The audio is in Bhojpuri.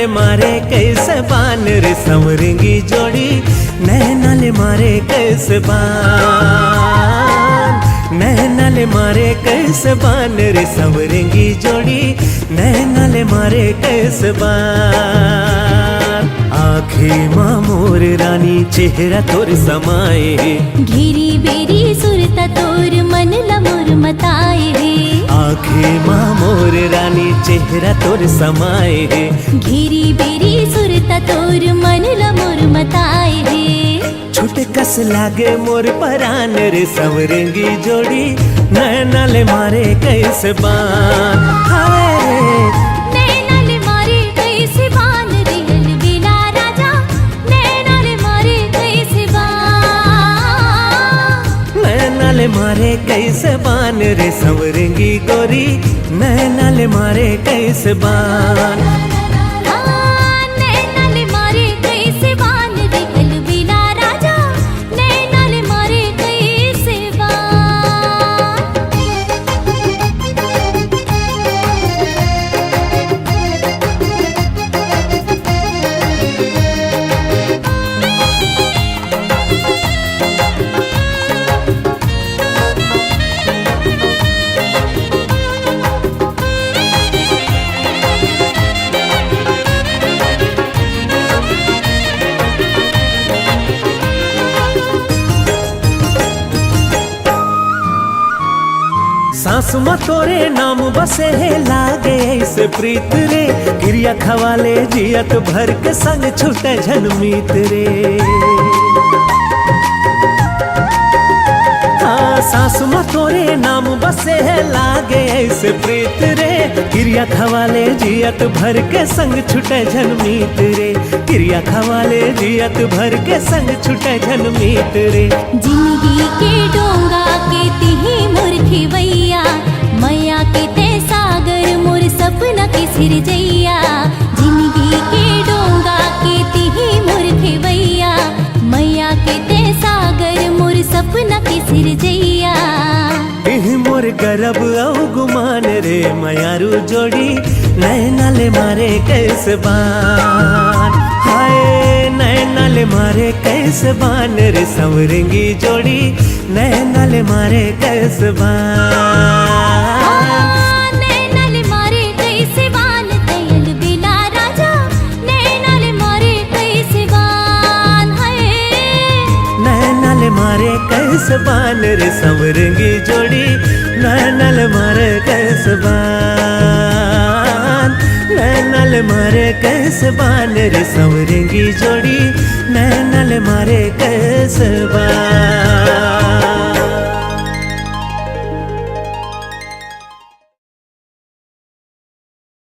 मारे कैसे बान रे संवरेंगी जोड़ी, नैना ले मारे कैसे बान, नैना ले मारे कैसे बान रे संवरेंगी जोड़ी, नैना ले मारे कैसे बान। आँखें माँ मोर रानी चेहरा तोर समाए, घेरी बेरी सुरता तोर मन ला मोर मताए। आँखें माँ मोर रानी चेहरा तोर समाए, घेरी बेरी सुरता तोर मन ला मोर मताए। छोटे कस लागे मोर परान रे संवरेंगी जोड़ी, नैना ले मारे कैसे बान। हाय नैना ले मारे कैसे बान रे अलबेला राजा, नैना ले मारे कैसे बान। नैना ले मारे कैसे बान रे संवरेंगी गोरी, नैना ले मारे कैसे बान। नैना ले मारे कैसे बान रे अलबेला राजा, नैना ले मारे कैसे बान। सांस में तोरे नाम बसे है लागे ऐसे प्रीत रे, क्रिया खवाले जियत भर के संग छूटे झनमीत रे। हाँ सांस में तोरे नाम बसे है लागे ऐसे प्रीत रे, क्रिया खवाले जियत भर के संग छूटे झनमीत रे, क्रिया खवाले जियत भर के संग छूटे झनमीत रे। जिंदगी के डोंगा के तिही मोर खेवैया, मैया के ते सागर मोर सपना के सिर जैया। जिंदगी के डोंगा के तिही मोर खेवैया, मैया के ते सागर मोर सपना के सिर जैया। इह मोर गरब औ गुमान रे मयारू जोड़ी, नैना ले मारे कैसे बान। हाय नैना ले मारे कैसे बान रे संवरेंगी जोड़ी, नैना ले मारे कैसे बान। नैना ले मारे कैसे बान तयल बेला राजा, नैना ले मारे कैसे बान। हाय नैना ले मारे कैसे बान रे संवरेंगी जोड़ी, नैना ले मारे कैसे बान। नैना ले मारे कैसे बान रे संवरेंगी जोड़ी, नैना ले मारे कैसे बान।